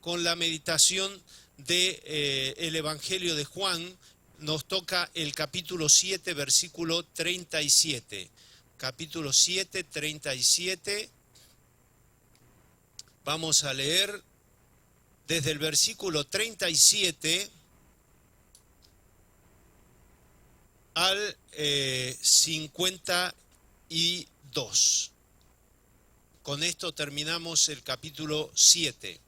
con la meditación del Evangelio de Juan. Nos toca el capítulo 7, versículo 37. Capítulo 7, 37. Vamos a leer desde el versículo 37 al 52. Con esto terminamos el capítulo 7.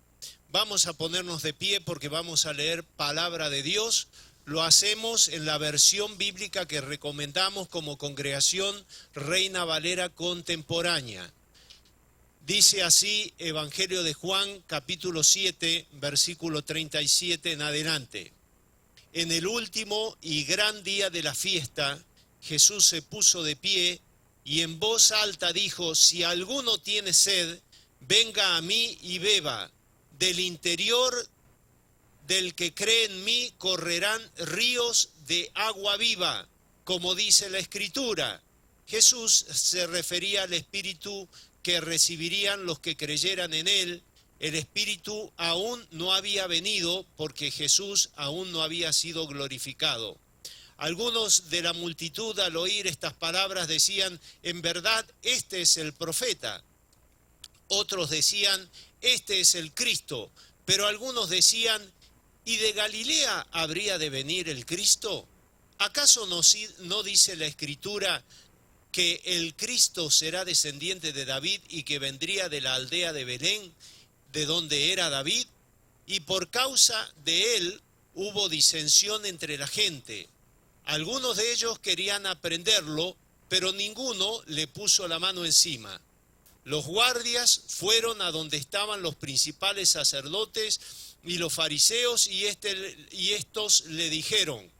Vamos a ponernos de pie porque vamos a leer palabra de Dios. Lo hacemos en la versión bíblica que recomendamos como congregación Reina Valera Contemporánea. Dice así Evangelio de Juan, capítulo 7, versículo 37 en adelante. En el último y gran día de la fiesta, Jesús se puso de pie y en voz alta dijo: si alguno tiene sed, venga a mí y beba. Del interior del que cree en mí correrán ríos de agua viva, como dice la Escritura. Jesús se refería al Espíritu que recibirían los que creyeran en él. El Espíritu aún no había venido porque Jesús aún no había sido glorificado. Algunos de la multitud al oír estas palabras decían: en verdad, este es el profeta. Otros decían: este es el Cristo. Pero algunos decían: ¿y de Galilea habría de venir el Cristo? ¿Acaso no dice la Escritura que el Cristo será descendiente de David y que vendría de la aldea de Belén, de donde era David? Y por causa de él hubo disensión entre la gente. Algunos de ellos querían aprenderlo, pero ninguno le puso la mano encima. Los guardias fueron a donde estaban los principales sacerdotes y los fariseos y estos le dijeron: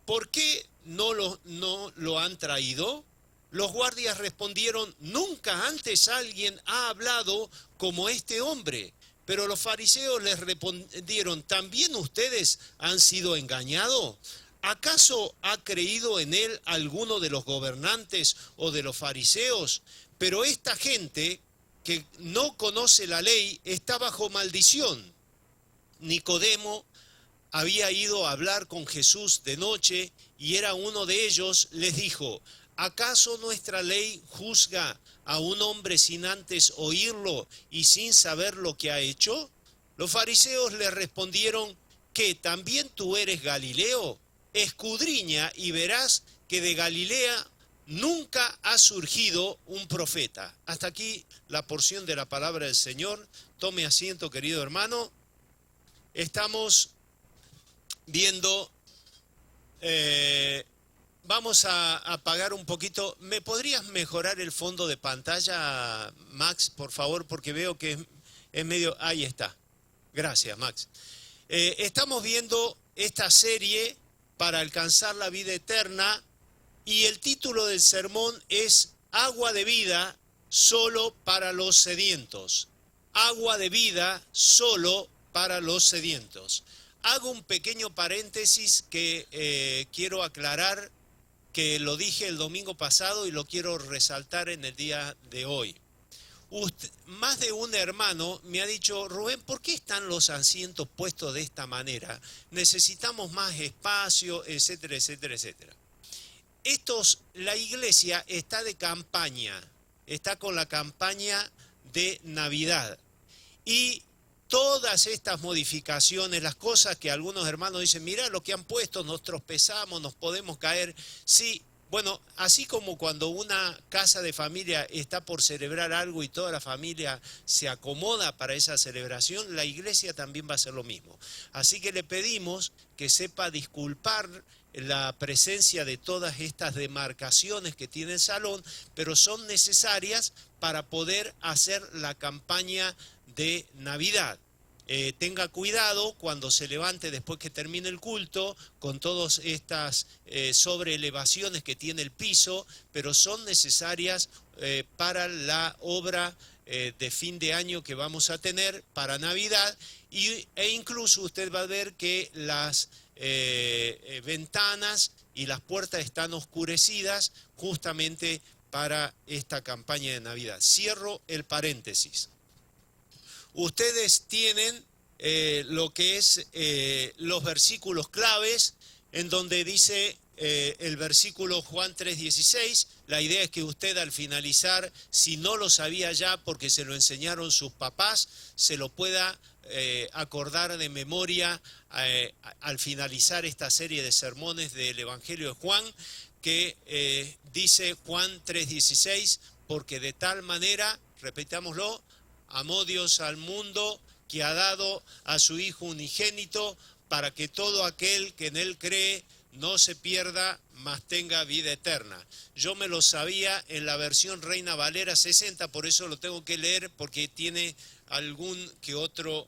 ¿por qué no lo han traído? Los guardias respondieron: nunca antes alguien ha hablado como este hombre. Pero los fariseos les respondieron: ¿también ustedes han sido engañados? ¿Acaso ha creído en él alguno de los gobernantes o de los fariseos? Pero esta gente que no conoce la ley está bajo maldición. Nicodemo había ido a hablar con Jesús de noche y era uno de ellos. Les dijo: ¿acaso nuestra ley juzga a un hombre sin antes oírlo y sin saber lo que ha hecho? Los fariseos le respondieron: ¿qué, también tú eres Galileo? Escudriña y verás que de Galilea nunca ha surgido un profeta. Hasta aquí la porción de la palabra del Señor. Tome asiento, querido hermano. Estamos viendo, vamos a apagar un poquito. ¿Me podrías mejorar el fondo de pantalla, Max, por favor? Porque veo que es medio... Ahí está. Gracias, Max. Estamos viendo esta serie para alcanzar la vida eterna y el título del sermón es Agua de vida solo para los sedientos. Agua de vida solo para los sedientos. Hago un pequeño paréntesis que quiero aclarar, que lo dije el domingo pasado y lo quiero resaltar en el día de hoy. Más de un hermano me ha dicho: Rubén, ¿por qué están los asientos puestos de esta manera? Necesitamos más espacio, etcétera, etcétera, etcétera. La iglesia está de campaña, está con la campaña de Navidad. Y todas estas modificaciones, las cosas que algunos hermanos dicen: mirá lo que han puesto, nos tropezamos, nos podemos caer. Sí, bueno, así como cuando una casa de familia está por celebrar algo y toda la familia se acomoda para esa celebración, la iglesia también va a hacer lo mismo. Así que le pedimos que sepa disculpar la presencia de todas estas demarcaciones que tiene el salón, pero son necesarias para poder hacer la campaña de Navidad. Tenga cuidado cuando se levante después que termine el culto con todas estas sobreelevaciones que tiene el piso, pero son necesarias para la obra de fin de año que vamos a tener para Navidad, e incluso usted va a ver que las ventanas y las puertas están oscurecidas justamente para esta campaña de Navidad. Cierro el paréntesis. Ustedes tienen lo que es los versículos claves, en donde dice el versículo Juan 3:16, la idea es que usted al finalizar, si no lo sabía ya porque se lo enseñaron sus papás, se lo pueda acordar de memoria al finalizar esta serie de sermones del Evangelio de Juan, que dice Juan 3:16, porque de tal manera, repetámoslo, amó Dios al mundo que ha dado a su Hijo unigénito, para que todo aquel que en él cree no se pierda, mas tenga vida eterna. Yo me lo sabía en la versión Reina Valera 60, por eso lo tengo que leer, porque tiene algún que otro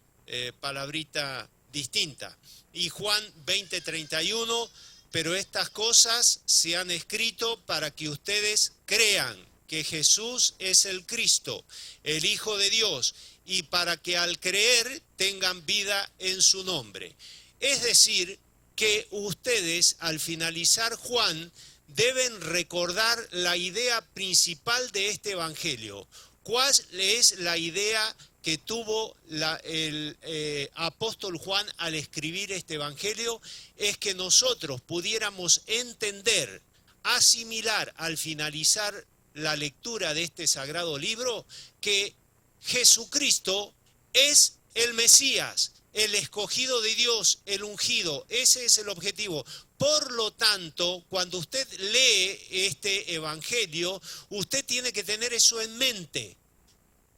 palabrita distinta. Y Juan 20:31, pero estas cosas se han escrito para que ustedes crean que Jesús es el Cristo, el Hijo de Dios, y para que al creer tengan vida en su nombre. Es decir, que ustedes al finalizar Juan deben recordar la idea principal de este evangelio. ¿Cuál es la idea que tuvo el apóstol Juan al escribir este evangelio? Es que nosotros pudiéramos entender, asimilar al finalizar la lectura de este sagrado libro, que Jesucristo es el Mesías, el escogido de Dios, el ungido. Ese es el objetivo. Por lo tanto, cuando usted lee este evangelio, usted tiene que tener eso en mente.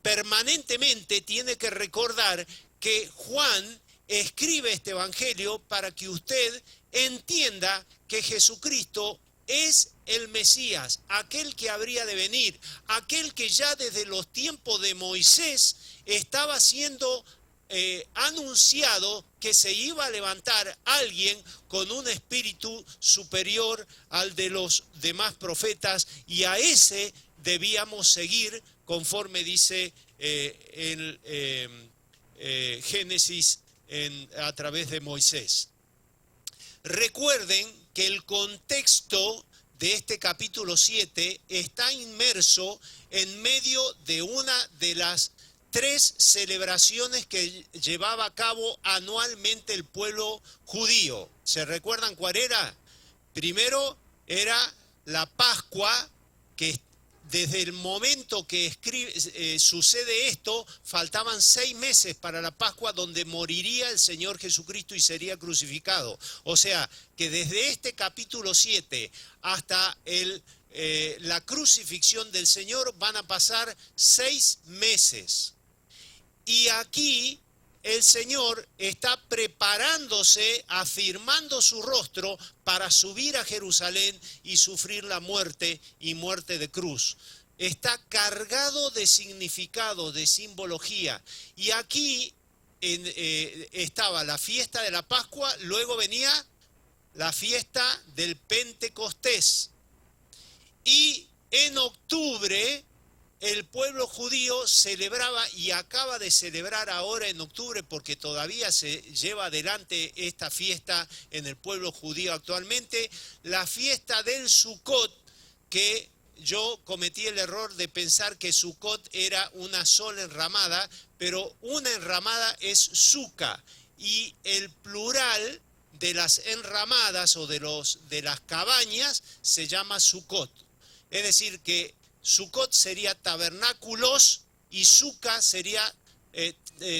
Permanentemente tiene que recordar que Juan escribe este evangelio para que usted entienda que Jesucristo es el Mesías, aquel que habría de venir, aquel que ya desde los tiempos de Moisés estaba siendo anunciado que se iba a levantar alguien con un espíritu superior al de los demás profetas, y a ese debíamos seguir, conforme dice Génesis a través de Moisés. Recuerden que el contexto de este capítulo 7 está inmerso en medio de una de las 3 celebraciones que llevaba a cabo anualmente el pueblo judío. ¿Se recuerdan cuál era? Primero era la Pascua, que desde el momento que sucede esto, faltaban 6 meses para la Pascua, donde moriría el Señor Jesucristo y sería crucificado. O sea, que desde este capítulo 7 hasta la crucifixión del Señor van a pasar 6 meses. Y aquí el Señor está preparándose, afirmando su rostro para subir a Jerusalén y sufrir la muerte y muerte de cruz. Está cargado de significado, de simbología. Y aquí estaba la fiesta de la Pascua, luego venía la fiesta del Pentecostés. Y en octubre el pueblo judío celebraba, y acaba de celebrar ahora en octubre, porque todavía se lleva adelante esta fiesta en el pueblo judío actualmente, la fiesta del Sukkot, que yo cometí el error de pensar que Sukkot era una sola enramada, pero una enramada es Sukkah, y el plural de las enramadas o de las cabañas se llama Sukkot. Es decir, que Sukkot sería tabernáculos y Sukkah sería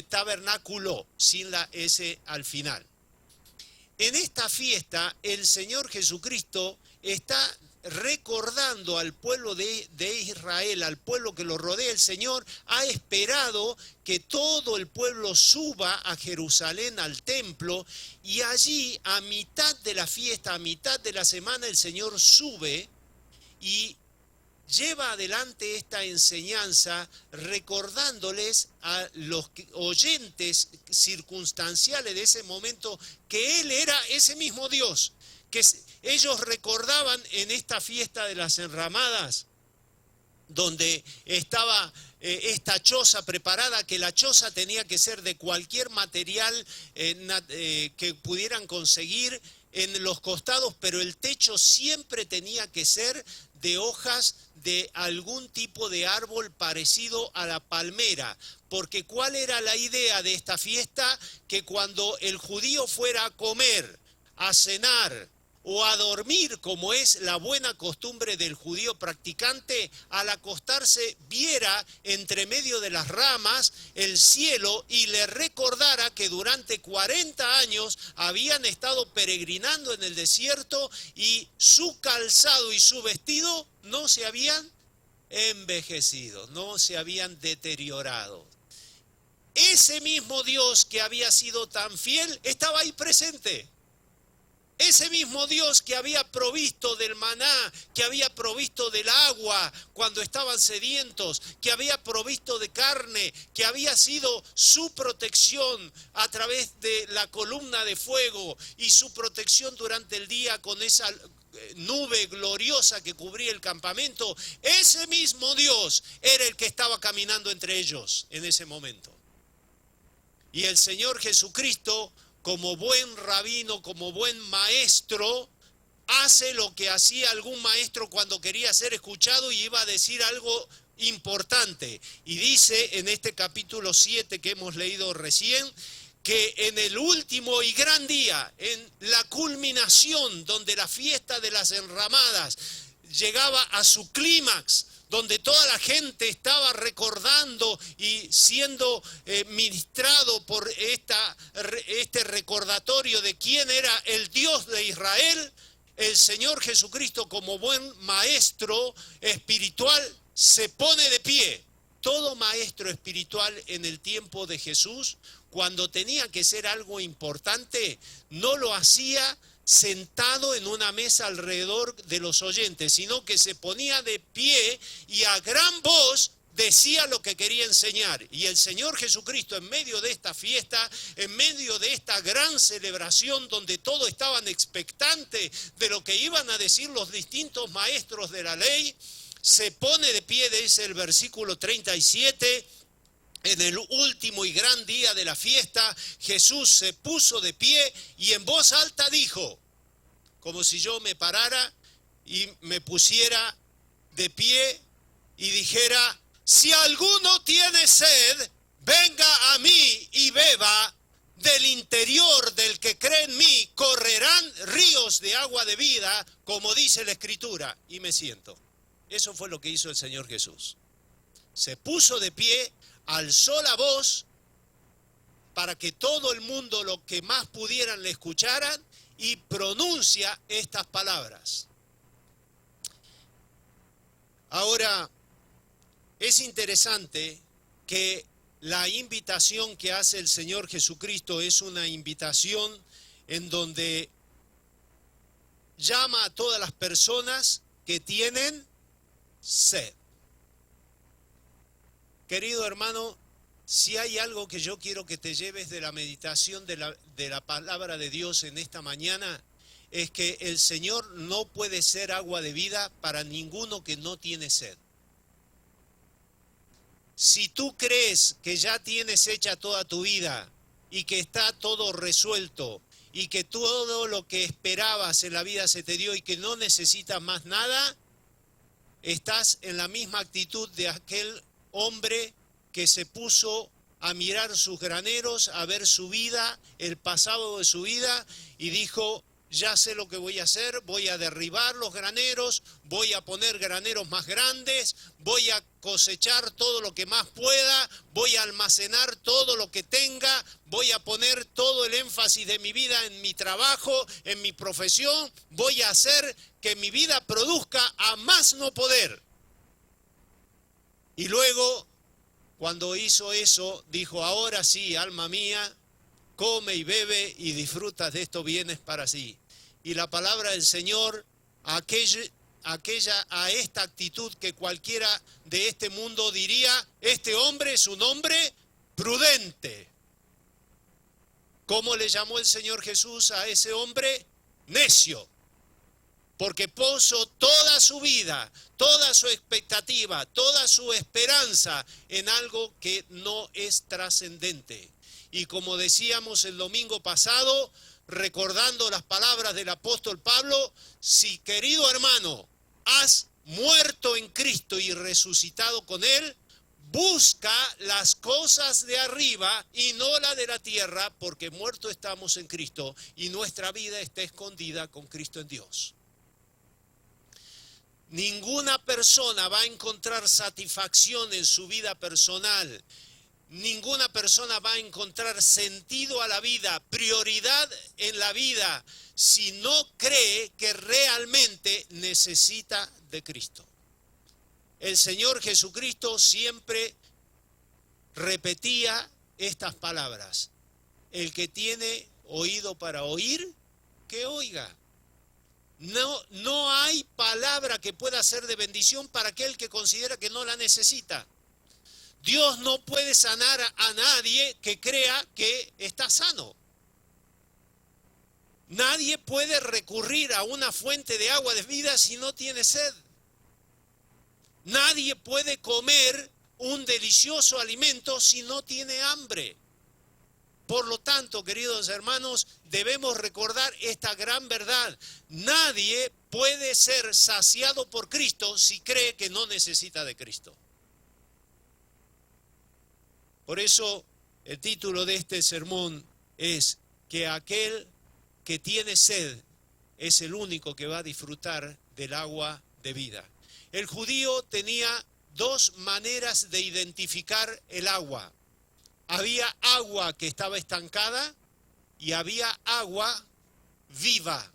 tabernáculo, sin la S al final. En esta fiesta el Señor Jesucristo está recordando al pueblo de Israel, al pueblo que lo rodea. El Señor ha esperado que todo el pueblo suba a Jerusalén, al templo, y allí a mitad de la fiesta, a mitad de la semana, el Señor sube y lleva adelante esta enseñanza, recordándoles a los oyentes circunstanciales de ese momento que Él era ese mismo Dios, que ellos recordaban en esta fiesta de las enramadas, donde estaba esta choza preparada, que la choza tenía que ser de cualquier material que pudieran conseguir en los costados, pero el techo siempre tenía que ser de hojas de algún tipo de árbol parecido a la palmera, porque ¿cuál era la idea de esta fiesta? Que cuando el judío fuera a comer, a cenar o a dormir, como es la buena costumbre del judío practicante, al acostarse viera entre medio de las ramas el cielo y le recordara que durante 40 años habían estado peregrinando en el desierto y su calzado y su vestido no se habían envejecido, no se habían deteriorado. Ese mismo Dios que había sido tan fiel estaba ahí presente. Ese mismo Dios que había provisto del maná, que había provisto del agua cuando estaban sedientos, que había provisto de carne, que había sido su protección a través de la columna de fuego y su protección durante el día con esa nube gloriosa que cubría el campamento, ese mismo Dios era el que estaba caminando entre ellos en ese momento. Y el Señor Jesucristo, como buen rabino, como buen maestro, hace lo que hacía algún maestro cuando quería ser escuchado y iba a decir algo importante. Y dice en este capítulo 7 que hemos leído recién, que en el último y gran día, en la culminación donde la fiesta de las enramadas llegaba a su clímax, donde toda la gente estaba recordando y siendo ministrado por este recordatorio de quién era el Dios de Israel, el Señor Jesucristo, como buen maestro espiritual, se pone de pie. Todo maestro espiritual en el tiempo de Jesús, cuando tenía que ser algo importante, no lo hacía sentado en una mesa alrededor de los oyentes, sino que se ponía de pie y a gran voz decía lo que quería enseñar. Y el Señor Jesucristo, en medio de esta fiesta, en medio de esta gran celebración donde todos estaban expectantes de lo que iban a decir los distintos maestros de la ley, se pone de pie, dice el versículo 37, en el último y gran día de la fiesta, Jesús se puso de pie y en voz alta dijo, como si yo me parara y me pusiera de pie y dijera, si alguno tiene sed, venga a mí y beba. Del interior del que cree en mí correrán ríos de agua de vida, como dice la Escritura. Y me siento. Eso fue lo que hizo el Señor Jesús. Se puso de pie, alzó la voz para que todo el mundo, lo que más pudieran, le escucharan y pronuncia estas palabras. Ahora, es interesante que la invitación que hace el Señor Jesucristo es una invitación en donde llama a todas las personas que tienen sed. Querido hermano, si hay algo que yo quiero que te lleves de la meditación de la palabra de Dios en esta mañana, es que el Señor no puede ser agua de vida para ninguno que no tiene sed. Si tú crees que ya tienes hecha toda tu vida y que está todo resuelto y que todo lo que esperabas en la vida se te dio y que no necesitas más nada, estás en la misma actitud de aquel hombre que se puso a mirar sus graneros, a ver su vida, el pasado de su vida, y dijo, ya sé lo que voy a hacer, voy a derribar los graneros, voy a poner graneros más grandes, voy a cosechar todo lo que más pueda, voy a almacenar todo lo que tenga, voy a poner todo el énfasis de mi vida en mi trabajo, en mi profesión, voy a hacer que mi vida produzca a más no poder. Y luego, cuando hizo eso, dijo, ahora sí, alma mía, come y bebe y disfruta de estos bienes para sí. Y la palabra del Señor, a esta actitud que cualquiera de este mundo diría, este hombre es un hombre prudente. ¿Cómo le llamó el Señor Jesús a ese hombre? Necio. Porque puso toda su vida, toda su expectativa, toda su esperanza en algo que no es trascendente. Y como decíamos el domingo pasado, recordando las palabras del apóstol Pablo, si querido hermano, has muerto en Cristo y resucitado con Él, busca las cosas de arriba y no la de la tierra, porque muertos estamos en Cristo y nuestra vida está escondida con Cristo en Dios. Ninguna persona va a encontrar satisfacción en su vida personal. Ninguna persona va a encontrar sentido a la vida, prioridad en la vida, si no cree que realmente necesita de Cristo. El Señor Jesucristo siempre repetía estas palabras: el que tiene oído para oír, que oiga. No hay palabra que pueda ser de bendición para aquel que considera que no la necesita. Dios no puede sanar a nadie que crea que está sano. Nadie puede recurrir a una fuente de agua de vida si no tiene sed. Nadie puede comer un delicioso alimento si no tiene hambre. Por lo tanto, queridos hermanos, debemos recordar esta gran verdad. Nadie puede ser saciado por Cristo si cree que no necesita de Cristo. Por eso, el título de este sermón es que aquel que tiene sed es el único que va a disfrutar del agua de vida. El judío tenía dos maneras de identificar el agua. Había agua que estaba estancada y había agua viva.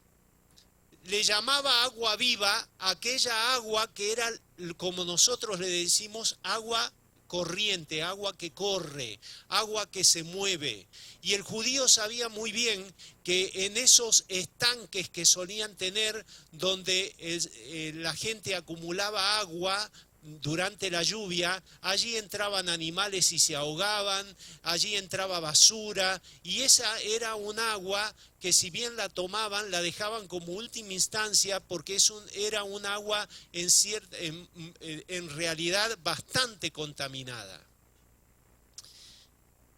Le llamaba agua viva aquella agua que era, como nosotros le decimos, agua corriente, agua que corre, agua que se mueve. Y el judío sabía muy bien que en esos estanques que solían tener, donde la gente acumulaba agua durante la lluvia, allí entraban animales y se ahogaban, allí entraba basura, y esa era un agua que si bien la tomaban, la dejaban como última instancia, porque era un agua en realidad bastante contaminada.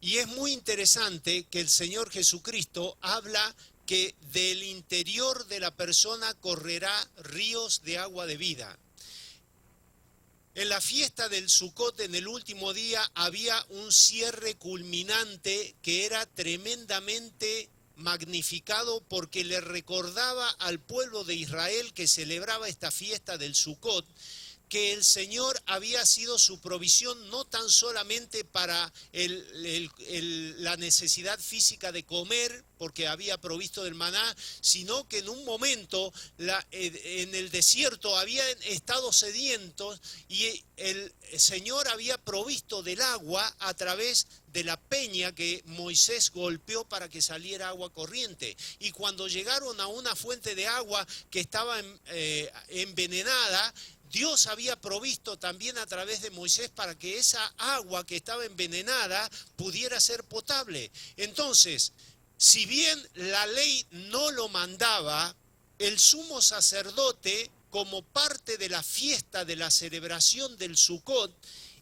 Y es muy interesante que el Señor Jesucristo habla que del interior de la persona correrá ríos de agua de vida. En la fiesta del Sucot, en el último día, había un cierre culminante que era tremendamente magnificado porque le recordaba al pueblo de Israel que celebraba esta fiesta del Sucot, que el Señor había sido su provisión no tan solamente para la necesidad física de comer, porque había provisto del maná, sino que en un momento en el desierto habían estado sedientos y el Señor había provisto del agua a través de la peña que Moisés golpeó para que saliera agua corriente. Y cuando llegaron a una fuente de agua que estaba envenenada, Dios había provisto también a través de Moisés para que esa agua que estaba envenenada pudiera ser potable. Entonces, si bien la ley no lo mandaba, el sumo sacerdote, como parte de la fiesta de la celebración del Sucot,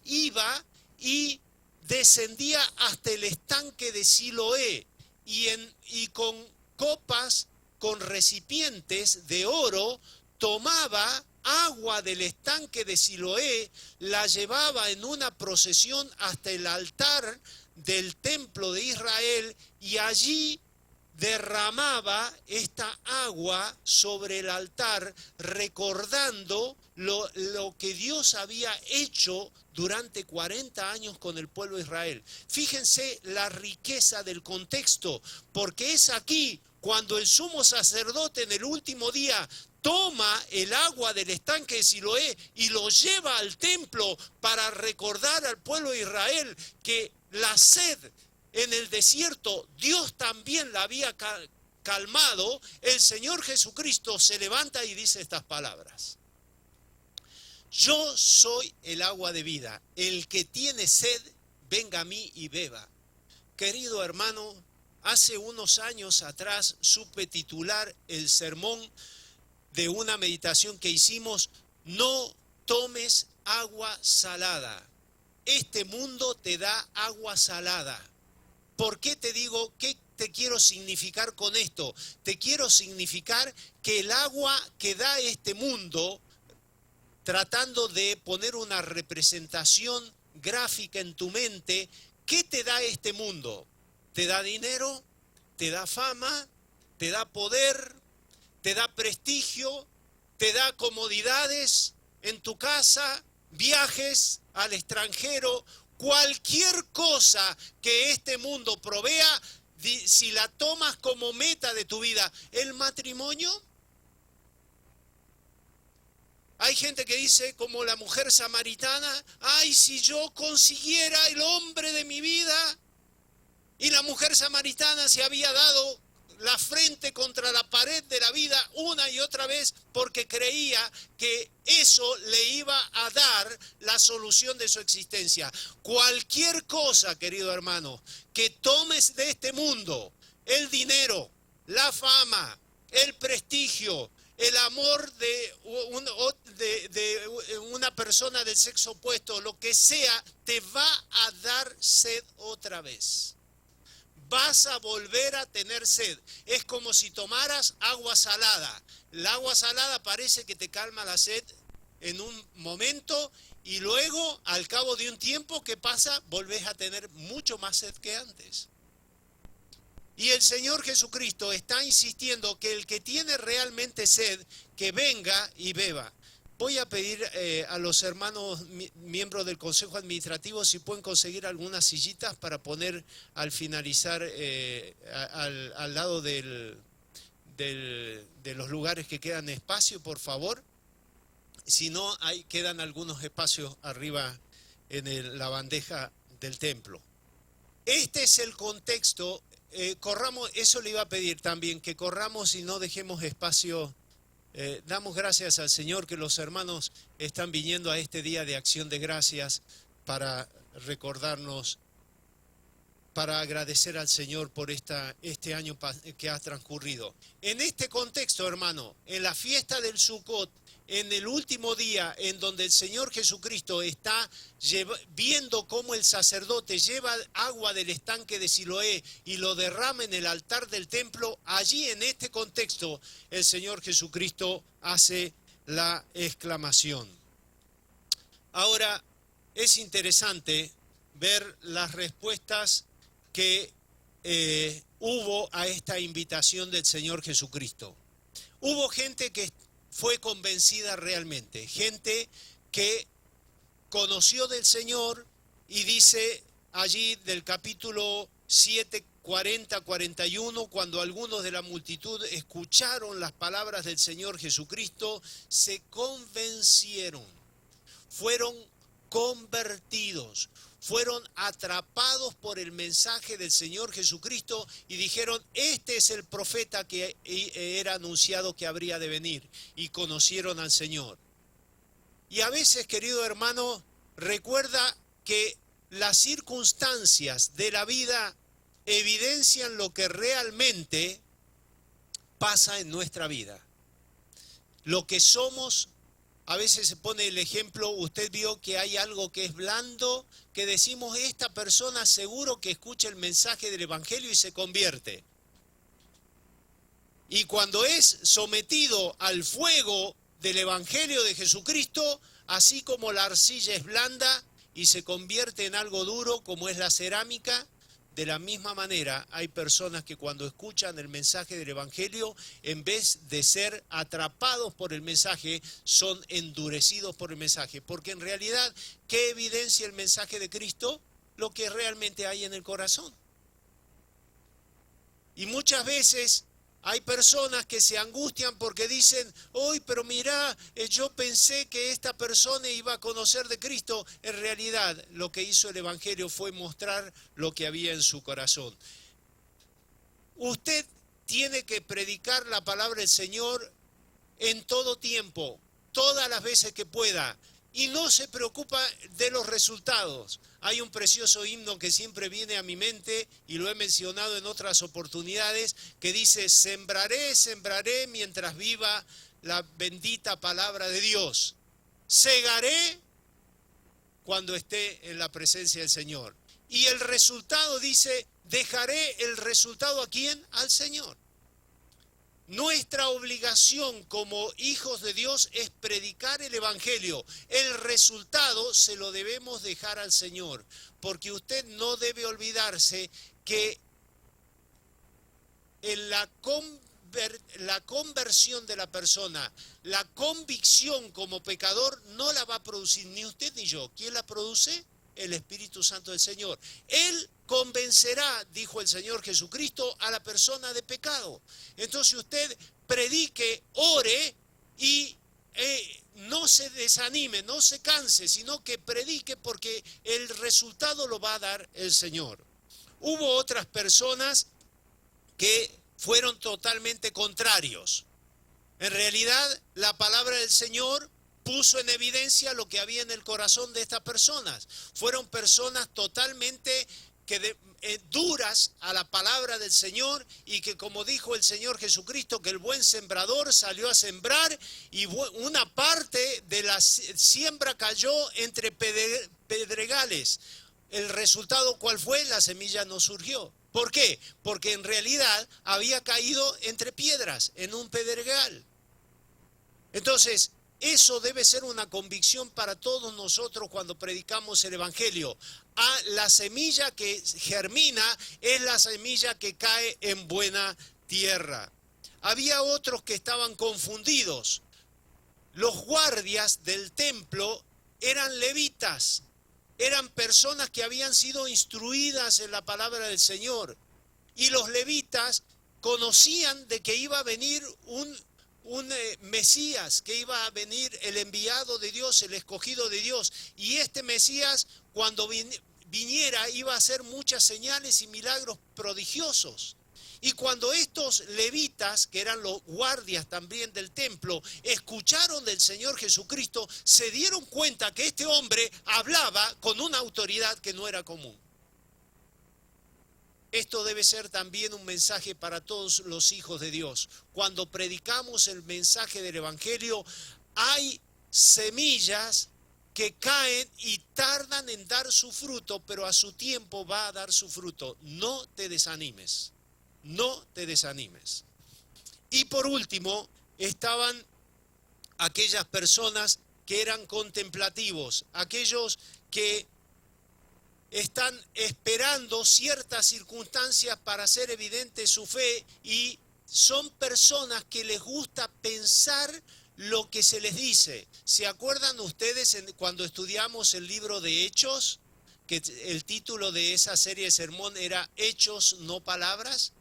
iba y descendía hasta el estanque de Siloé y con copas, con recipientes de oro, tomaba agua del estanque de Siloé, la llevaba en una procesión hasta el altar del templo de Israel y allí derramaba esta agua sobre el altar, recordando lo que Dios había hecho durante 40 años con el pueblo de Israel. Fíjense la riqueza del contexto, porque es aquí cuando el sumo sacerdote en el último día toma el agua del estanque de Siloé y lo lleva al templo para recordar al pueblo de Israel que la sed en el desierto Dios también la había calmado. El Señor Jesucristo se levanta y dice estas palabras: yo soy el agua de vida, el que tiene sed, venga a mí y beba. Querido hermano, hace unos años atrás supe titular el sermón de una meditación que hicimos: no tomes agua salada. Este mundo te da agua salada. ¿Por qué te digo, qué te quiero significar con esto? Te quiero significar que el agua que da este mundo, tratando de poner una representación gráfica en tu mente, ¿qué te da este mundo? ¿Te da dinero? ¿Te da fama? ¿Te da poder? ¿Te da prestigio? ¿Te da comodidades en tu casa? ¿Viajes al extranjero? Cualquier cosa que este mundo provea, si la tomas como meta de tu vida, ¿el matrimonio? Hay gente que dice, como la mujer samaritana, ay, si yo consiguiera el hombre de mi vida. Y la mujer samaritana se había dado la frente contra la pared de la vida una y otra vez porque creía que eso le iba a dar la solución de su existencia. Cualquier cosa, querido hermano, que tomes de este mundo, el dinero, la fama, el prestigio, el amor de una persona del sexo opuesto, lo que sea, te va a dar sed otra vez. Vas a volver a tener sed. Es como si tomaras agua salada. El agua salada parece que te calma la sed en un momento y luego, al cabo de un tiempo que pasa, volvés a tener mucho más sed que antes. Y el Señor Jesucristo está insistiendo que el que tiene realmente sed, que venga y beba. Voy a pedir a los hermanos miembros del Consejo Administrativo si pueden conseguir algunas sillitas para poner al finalizar al lado de los lugares que quedan espacio, por favor. Si no, quedan algunos espacios arriba en la bandeja del templo. Este es el contexto. Corramos, eso le iba a pedir también, que corramos y no dejemos espacio. Damos gracias al Señor que los hermanos están viniendo a este día de acción de gracias para recordarnos, para agradecer al Señor por este año que ha transcurrido. En este contexto, hermano, en la fiesta del Sucot, en el último día en donde el Señor Jesucristo está viendo cómo el sacerdote lleva agua del estanque de Siloé y lo derrama en el altar del templo, allí en este contexto el Señor Jesucristo hace la exclamación. Ahora, es interesante ver las respuestas que hubo a esta invitación del Señor Jesucristo. Hubo gente que fue convencida realmente, gente que conoció del Señor y dice allí del capítulo 7, 40, 41, cuando algunos de la multitud escucharon las palabras del Señor Jesucristo, se convencieron, fueron convertidos, fueron atrapados por el mensaje del Señor Jesucristo y dijeron, este es el profeta que era anunciado que habría de venir, y conocieron al Señor. Y a veces, querido hermano, recuerda que las circunstancias de la vida evidencian lo que realmente pasa en nuestra vida. Lo que somos. A veces se pone el ejemplo, usted vio que hay algo que es blando, que decimos, esta persona seguro que escucha el mensaje del Evangelio y se convierte. Y cuando es sometido al fuego del Evangelio de Jesucristo, así como la arcilla es blanda y se convierte en algo duro como es la cerámica, de la misma manera hay personas que cuando escuchan el mensaje del Evangelio, en vez de ser atrapados por el mensaje, son endurecidos por el mensaje. Porque en realidad, ¿qué evidencia el mensaje de Cristo? Lo que realmente hay en el corazón. Y muchas veces hay personas que se angustian porque dicen, hoy, pero mirá, yo pensé que esta persona iba a conocer de Cristo. En realidad, lo que hizo el Evangelio fue mostrar lo que había en su corazón. Usted tiene que predicar la palabra del Señor en todo tiempo, todas las veces que pueda. Y no se preocupa de los resultados. Hay un precioso himno que siempre viene a mi mente, y lo he mencionado en otras oportunidades, que dice, sembraré, sembraré mientras viva la bendita palabra de Dios. Segaré cuando esté en la presencia del Señor. Y el resultado dice, dejaré el resultado ¿a quién? Al Señor. Nuestra obligación como hijos de Dios es predicar el Evangelio. El resultado se lo debemos dejar al Señor, porque usted no debe olvidarse que en la conversión de la persona, la convicción como pecador no la va a producir ni usted ni yo. ¿Quién la produce? El Espíritu Santo del Señor. Él convencerá, dijo el Señor Jesucristo, a la persona de pecado. Entonces usted predique, ore y no se desanime, no se canse, sino que predique, porque el resultado lo va a dar el Señor. Hubo otras personas que fueron totalmente contrarios. En realidad, la palabra del Señor puso en evidencia lo que había en el corazón de estas personas. Fueron personas totalmente duras a la palabra del Señor, y que, como dijo el Señor Jesucristo, que el buen sembrador salió a sembrar y una parte de la siembra cayó entre pedregales. ¿El resultado cuál fue? La semilla no surgió. ¿Por qué? Porque en realidad había caído entre piedras, en un pedregal. Entonces, eso debe ser una convicción para todos nosotros cuando predicamos el Evangelio. La semilla que germina es la semilla que cae en buena tierra. Había otros que estaban confundidos. Los guardias del templo eran levitas. Eran personas que habían sido instruidas en la palabra del Señor. Y los levitas conocían de que iba a venir un Mesías, que iba a venir el enviado de Dios, el escogido de Dios. Y este Mesías, cuando viniera, iba a hacer muchas señales y milagros prodigiosos. Y cuando estos levitas, que eran los guardias también del templo, escucharon del Señor Jesucristo, se dieron cuenta que este hombre hablaba con una autoridad que no era común. Esto debe ser también un mensaje para todos los hijos de Dios. Cuando predicamos el mensaje del Evangelio, hay semillas que caen y tardan en dar su fruto, pero a su tiempo va a dar su fruto. No te desanimes. No te desanimes. Y por último, estaban aquellas personas que eran contemplativos, aquellos que están esperando ciertas circunstancias para hacer evidente su fe, y son personas que les gusta pensar lo que se les dice. ¿Se acuerdan ustedes cuando estudiamos el libro de Hechos? Que el título de esa serie de sermón era Hechos, no palabras.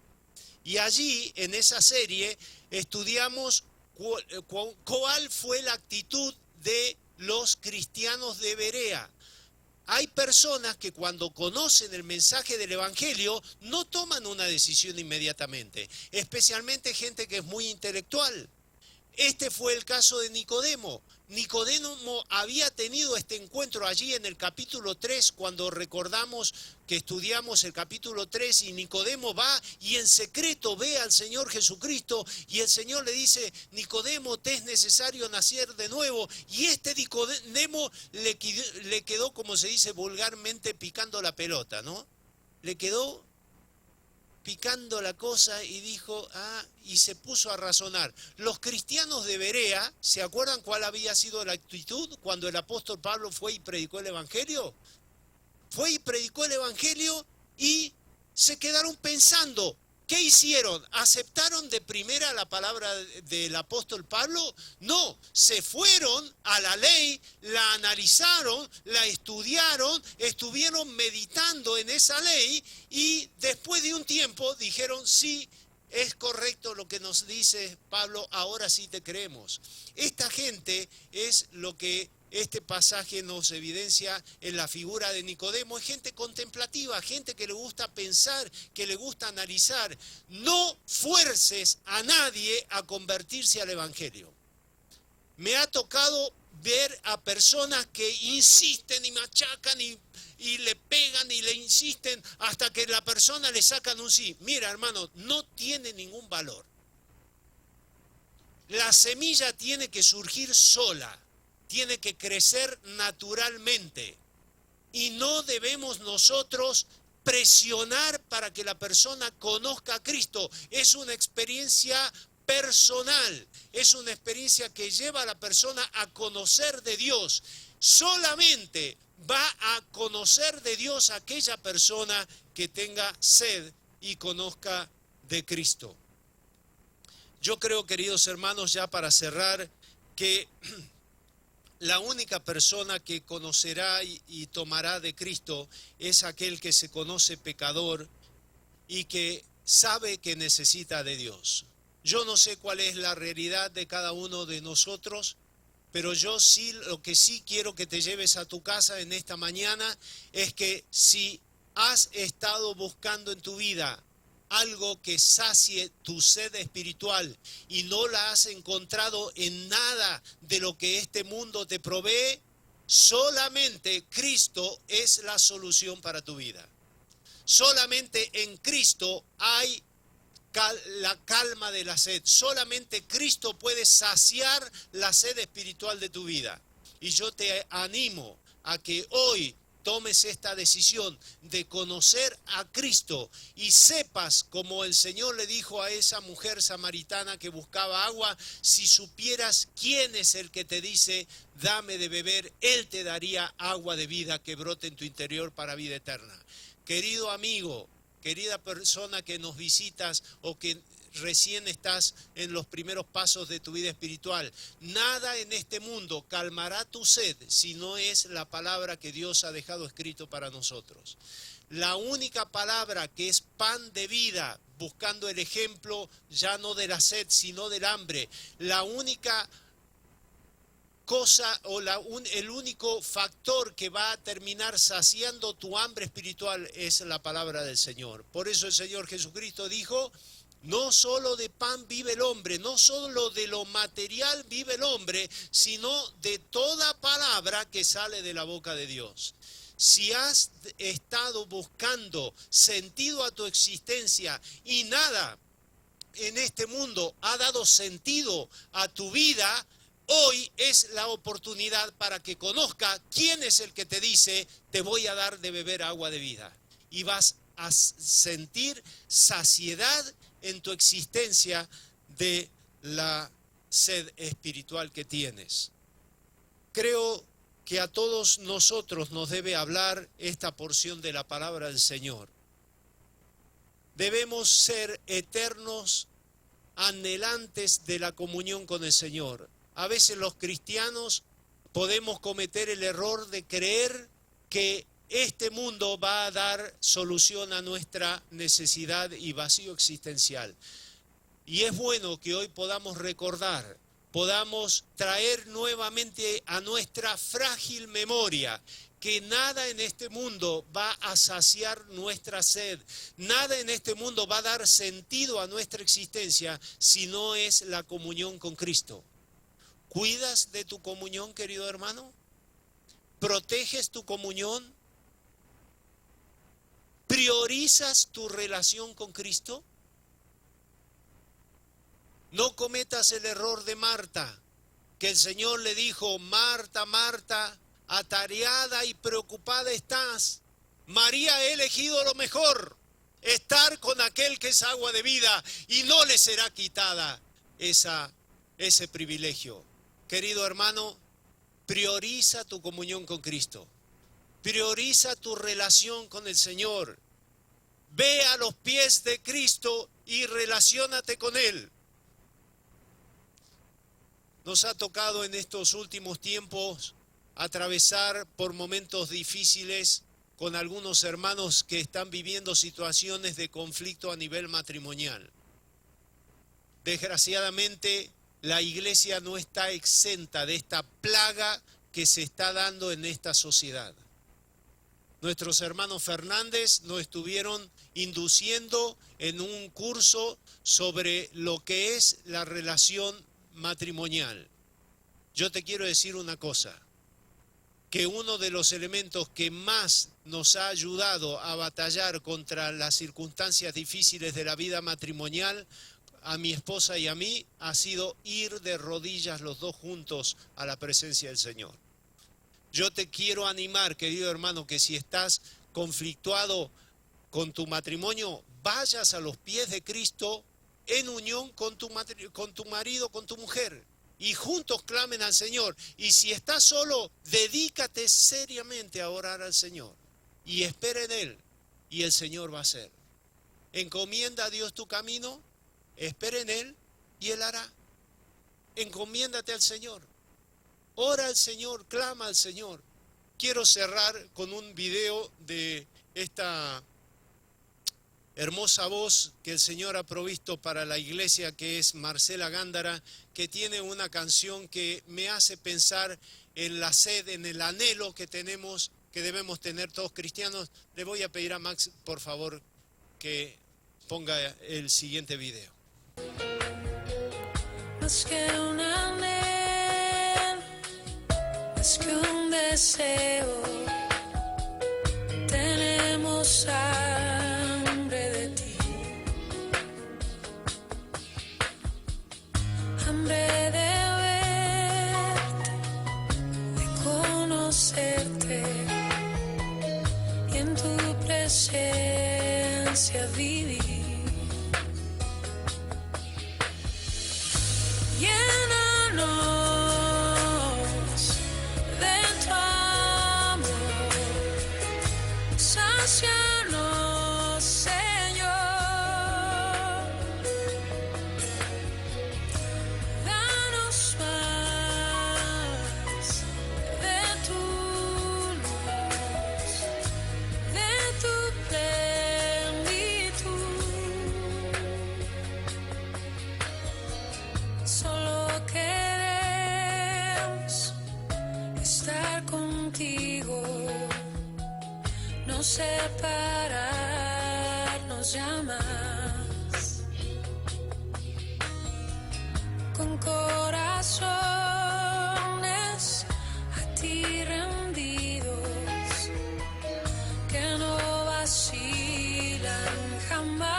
Y allí, en esa serie, estudiamos cuál fue la actitud de los cristianos de Berea. Hay personas que cuando conocen el mensaje del Evangelio no toman una decisión inmediatamente, especialmente gente que es muy intelectual. Este fue el caso de Nicodemo. Nicodemo había tenido este encuentro allí en el capítulo 3, cuando recordamos que estudiamos el capítulo 3, y Nicodemo va y en secreto ve al Señor Jesucristo, y el Señor le dice: Nicodemo, te es necesario nacer de nuevo. Y este Nicodemo le quedó, como se dice vulgarmente, picando la pelota, ¿no? Le quedó picando la cosa y dijo, y se puso a razonar. Los cristianos de Berea, ¿se acuerdan cuál había sido la actitud cuando el apóstol Pablo fue y predicó el Evangelio? Fue y predicó el Evangelio y se quedaron pensando. ¿Qué hicieron? ¿Aceptaron de primera la palabra del apóstol Pablo? No, se fueron a la ley, la analizaron, la estudiaron, estuvieron meditando en esa ley, y después de un tiempo dijeron: sí, es correcto lo que nos dice Pablo, ahora sí te creemos. Esta gente es lo que este pasaje nos evidencia en la figura de Nicodemo. Es gente contemplativa, gente que le gusta pensar, que le gusta analizar. No fuerces a nadie a convertirse al Evangelio. Me ha tocado ver a personas que insisten y machacan y le pegan y le insisten hasta que la persona le sacan un sí. Mira, hermano, no tiene ningún valor. La semilla tiene que surgir sola. Tiene que crecer naturalmente, y no debemos nosotros presionar para que la persona conozca a Cristo. Es una experiencia personal, es una experiencia que lleva a la persona a conocer de Dios. Solamente va a conocer de Dios aquella persona que tenga sed y conozca de Cristo. Yo creo, queridos hermanos, ya para cerrar, que la única persona que conocerá y tomará de Cristo es aquel que se conoce pecador y que sabe que necesita de Dios. Yo no sé cuál es la realidad de cada uno de nosotros, pero yo sí, lo que sí quiero que te lleves a tu casa en esta mañana es que si has estado buscando en tu vida algo que sacie tu sed espiritual y no la has encontrado en nada de lo que este mundo te provee, solamente Cristo es la solución para tu vida. Solamente en Cristo hay la calma de la sed. Solamente Cristo puede saciar la sed espiritual de tu vida. Y yo te animo a que hoy tomes esta decisión de conocer a Cristo y sepas, como el Señor le dijo a esa mujer samaritana que buscaba agua, si supieras quién es el que te dice, dame de beber, Él te daría agua de vida que brote en tu interior para vida eterna. Querido amigo, querida persona que nos visitas o que recién estás en los primeros pasos de tu vida espiritual, nada en este mundo calmará tu sed si no es la palabra que Dios ha dejado escrito para nosotros. La única palabra que es pan de vida, buscando el ejemplo ya no de la sed sino del hambre, la única cosa o el único factor que va a terminar saciando tu hambre espiritual es la palabra del Señor. Por eso el Señor Jesucristo dijo, no solo de pan vive el hombre, no solo de lo material vive el hombre, sino de toda palabra que sale de la boca de Dios. Si has estado buscando sentido a tu existencia y nada en este mundo ha dado sentido a tu vida, hoy es la oportunidad para que conozca quién es el que te dice, te voy a dar de beber agua de vida. Y vas a sentir saciedad en tu existencia de la sed espiritual que tienes. Creo que a todos nosotros nos debe hablar esta porción de la palabra del Señor. Debemos ser eternos, anhelantes de la comunión con el Señor. A veces los cristianos podemos cometer el error de creer que este mundo va a dar solución a nuestra necesidad y vacío existencial. Y es bueno que hoy podamos recordar, podamos traer nuevamente a nuestra frágil memoria que nada en este mundo va a saciar nuestra sed, nada en este mundo va a dar sentido a nuestra existencia si no es la comunión con Cristo. ¿Cuidas de tu comunión, querido hermano? ¿Proteges tu comunión? ¿Priorizas tu relación con Cristo? No cometas el error de Marta, que el Señor le dijo, Marta, Marta, atareada y preocupada estás. María ha elegido lo mejor, estar con aquel que es agua de vida, y no le será quitada ese privilegio. Querido hermano, prioriza tu comunión con Cristo. Prioriza tu relación con el Señor. Ve a los pies de Cristo y relaciónate con Él. Nos ha tocado en estos últimos tiempos atravesar por momentos difíciles con algunos hermanos que están viviendo situaciones de conflicto a nivel matrimonial. Desgraciadamente, la iglesia no está exenta de esta plaga que se está dando en esta sociedad. Nuestros hermanos Fernández nos estuvieron induciendo en un curso sobre lo que es la relación matrimonial. Yo te quiero decir una cosa, que uno de los elementos que más nos ha ayudado a batallar contra las circunstancias difíciles de la vida matrimonial, a mi esposa y a mí, ha sido ir de rodillas los dos juntos a la presencia del Señor. Yo te quiero animar, querido hermano, que si estás conflictuado con tu matrimonio, vayas a los pies de Cristo en unión con tu marido, con tu mujer. Y juntos clamen al Señor. Y si estás solo, dedícate seriamente a orar al Señor. Y espera en Él. Y el Señor va a hacer. Encomienda a Dios tu camino, espera en Él y Él hará. Encomiéndate al Señor. Ora al Señor, clama al Señor. Quiero cerrar con un video de esta hermosa voz que el Señor ha provisto para la iglesia, que es Marcela Gándara, que tiene una canción que me hace pensar en la sed, en el anhelo que tenemos, que debemos tener todos cristianos. Le voy a pedir a Max, por favor, que ponga el siguiente video. Más que un anhelo, más que un deseo, tenemos hambre de ti, hambre de verte, de conocerte y en tu presencia vivir. Llénanos de tu amor, sácianos, Señor, danos más de tu luz, de tu plenitud. Solo queremos estar contigo, no separarnos ya más. Con corazones a ti rendidos, que no vacilan jamás.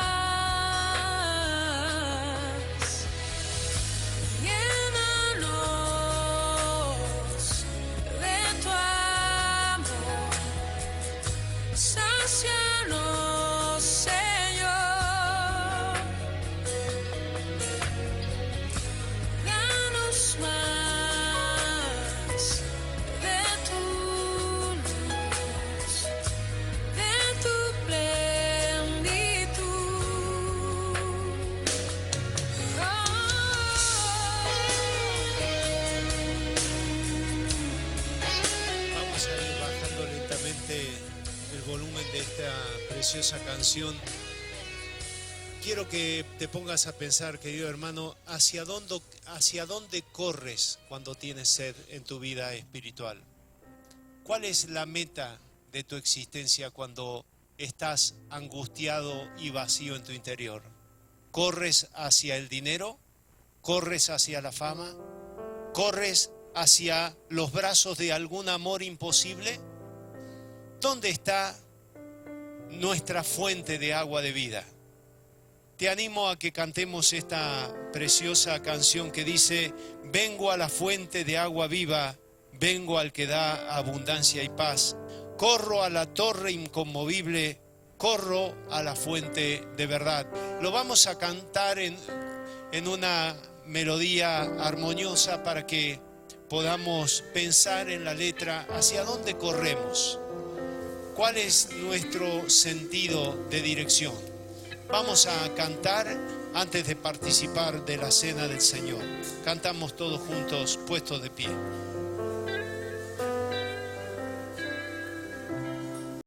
Sácianos, Señor, danos más de tu luz, de tu plenitud. Vamos a ir bajando lentamente el volumen de esta preciosa canción. Quiero que te pongas a pensar, querido hermano, hacia dónde corres cuando tienes sed en tu vida espiritual. ¿Cuál es la meta de tu existencia cuando estás angustiado y vacío en tu interior? ¿Corres hacia el dinero? ¿Corres hacia la fama? ¿Corres hacia los brazos de algún amor imposible? ¿Dónde está nuestra fuente de agua de vida? Te animo a que cantemos esta preciosa canción que dice: vengo a la fuente de agua viva, vengo al que da abundancia y paz, corro a la torre inconmovible, corro a la fuente de verdad. Lo vamos a cantar en una melodía armoniosa para que podamos pensar en la letra hacia dónde corremos. ¿Cuál es nuestro sentido de dirección? Vamos a cantar antes de participar de la cena del Señor. Cantamos todos juntos, puestos de pie.